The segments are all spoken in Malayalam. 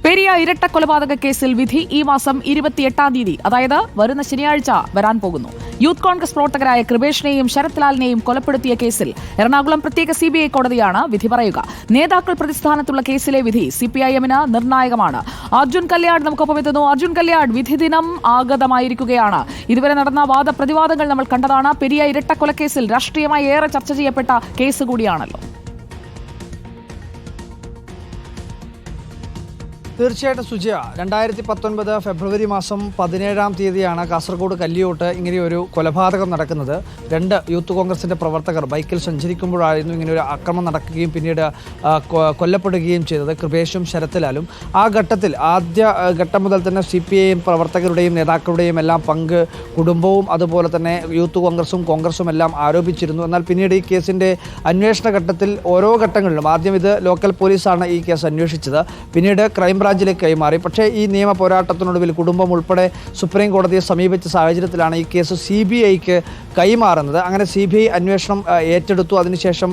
പെരിയ ഇരട്ട കൊലപാതക കേസിൽ വിധി ഈ മാസം 28-ാം തീയതി, അതായത് വരുന്ന ശനിയാഴ്ച വരാൻ പോകുന്നു. യൂത്ത് കോൺഗ്രസ് പ്രവർത്തകരായ കൃപേഷിനെയും ശരത്ലാലിനെയും കൊലപ്പെടുത്തിയ കേസിൽ എറണാകുളം പ്രത്യേക CBI കോടതിയാണ് വിധി പറയുക. നേതാക്കൾ പ്രതിസ്ഥാനത്തുള്ള കേസിലെ വിധി CPIM-ന് നിർണായകമാണ്. അർജുൻ കല്യാട് നമുക്കൊപ്പം എത്തുന്നു. അർജുൻ കല്യാട്, വിധി ദിനം ആഗതമായിരിക്കുകയാണ്. ഇതുവരെ നടന്ന വാദപ്രതിവാദങ്ങൾ നമ്മൾ കണ്ടതാണ്. പെരിയ ഇരട്ട കൊലക്കേസിൽ രാഷ്ട്രീയമായി ഏറെ ചർച്ച ചെയ്യപ്പെട്ട കേസ് കൂടിയാണല്ലോ. തീർച്ചയായിട്ടും സുജയ, 2019 ഫെബ്രുവരി മാസം 17-ാം തീയതിയാണ് കാസർഗോഡ് കല്ലിയോട്ട് ഇങ്ങനെയൊരു കൊലപാതകം നടക്കുന്നത്. 2 യൂത്ത് കോൺഗ്രസിൻ്റെ പ്രവർത്തകർ ബൈക്കിൽ സഞ്ചരിക്കുമ്പോഴായിരുന്നു ഇങ്ങനെയൊരു ആക്രമണം നടക്കുകയും പിന്നീട് കൊല്ലപ്പെടുകയും ചെയ്തത്, കൃപേഷും ശരത്ലാലും. ആ ഘട്ടത്തിൽ ആദ്യ ഘട്ടം മുതൽ തന്നെ CPIM പ്രവർത്തകരുടെയും നേതാക്കളുടെയും എല്ലാം പങ്ക് കുടുംബവും അതുപോലെ തന്നെ യൂത്ത് കോൺഗ്രസും എല്ലാം ആരോപിച്ചിരുന്നു. എന്നാൽ പിന്നീട് ഈ കേസിൻ്റെ അന്വേഷണ ഘട്ടത്തിൽ ഓരോ ഘട്ടങ്ങളിലും ആദ്യം ഇത് ലോക്കൽ പോലീസാണ് ഈ കേസ് അന്വേഷിച്ചത്, പിന്നീട് ക്രൈംബ്രാഞ്ചിലേക്ക് കൈമാറി. പക്ഷേ ഈ നിയമ പോരാട്ടത്തിനൊടുവിൽ കുടുംബം ഉൾപ്പെടെ സുപ്രീം കോടതിയെ സമീപിച്ച സാഹചര്യത്തിലാണ് ഈ കേസ് CBIക്ക് കൈമാറുന്നത്. അങ്ങനെ CBI അന്വേഷണം ഏറ്റെടുത്തു. അതിനുശേഷം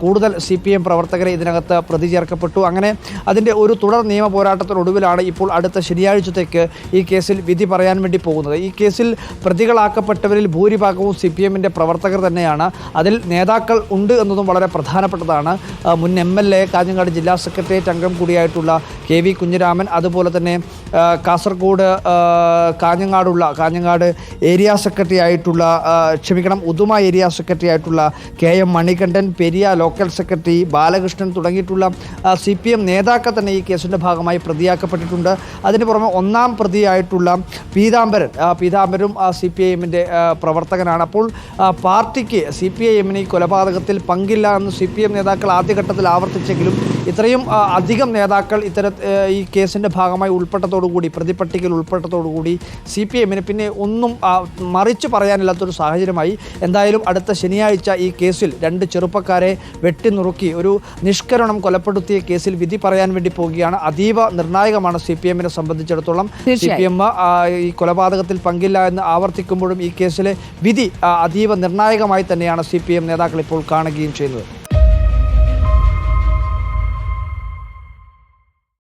കൂടുതൽ CPIM പ്രവർത്തകരെ ഇതിനകത്ത് പ്രതി ചേർക്കപ്പെട്ടു. അങ്ങനെ അതിൻ്റെ ഒരു തുടർ നിയമ പോരാട്ടത്തിനൊടുവിലാണ് ഇപ്പോൾ അടുത്ത ശനിയാഴ്ചത്തേക്ക് ഈ കേസിൽ വിധി പറയാൻ വേണ്ടി പോകുന്നത്. ഈ കേസിൽ പ്രതികളാക്കപ്പെട്ടവരിൽ ഭൂരിഭാഗവും CPIM-ൻ്റെ പ്രവർത്തകർ തന്നെയാണ്. അതിൽ നേതാക്കൾ ഉണ്ട് എന്നതും വളരെ പ്രധാനപ്പെട്ടതാണ്. മുൻ MLA, കാഞ്ഞങ്ങാട് ജില്ലാ സെക്രട്ടേറിയറ്റ് അംഗം കൂടിയായിട്ടുള്ള KV കുഞ്ഞിരാമൻ, അതുപോലെ തന്നെ കാസർഗോഡ് കാഞ്ഞങ്ങാട് ഏരിയ സെക്രട്ടറി ആയിട്ടുള്ള ഉദുമ ഏരിയ സെക്രട്ടറി ആയിട്ടുള്ള KM Manikandan, Periya local secretary Balakrishnan തുടങ്ങിയിട്ടുള്ള CPM നേതാക്കൾ തന്നെ ഈ കേസിൻ്റെ ഭാഗമായി പ്രതിയാക്കപ്പെട്ടിട്ടുണ്ട്. അതിന് പുറമെ 1-ാം പ്രതിയായിട്ടുള്ള പീതാംബരും CPIM-ൻ്റെ പ്രവർത്തകനാണ്. അപ്പോൾ പാർട്ടിക്ക് CPIM-ന് ഈ കൊലപാതകത്തിൽ പങ്കില്ല എന്ന് CPM നേതാക്കൾ ആദ്യഘട്ടത്തിൽ ആവർത്തിച്ചെങ്കിലും ഇത്രയും അധികം നേതാക്കൾ ഈ കേസിൻ്റെ ഭാഗമായി ഉൾപ്പെട്ടതോടുകൂടി, പ്രതിപട്ടികയിൽ ഉൾപ്പെട്ടതോടുകൂടി CPIM-ന് പിന്നെ ഒന്നും മറിച്ച് പറയാനില്ലാത്തൊരു സാഹചര്യമായി. എന്തായാലും അടുത്ത ശനിയാഴ്ച ഈ കേസിൽ 2 ചെറുപ്പക്കാരെ വെട്ടിനുറുക്കി ഒരു നിഷ്കരുണം കൊലപ്പെടുത്തിയ കേസിൽ വിധി പറയാൻ വേണ്ടി പോവുകയാണ്. അതീവ നിർണായകമാണ് CPIM-നെ സംബന്ധിച്ചിടത്തോളം. CPIM ഈ കൊലപാതകത്തിൽ പങ്കില്ല എന്ന് ആവർത്തിക്കുമ്പോഴും ഈ കേസിലെ വിധി അതീവ നിർണായകമായി തന്നെയാണ് CPIM നേതാക്കൾ ഇപ്പോൾ കാണുകയും ചെയ്യുന്നത്.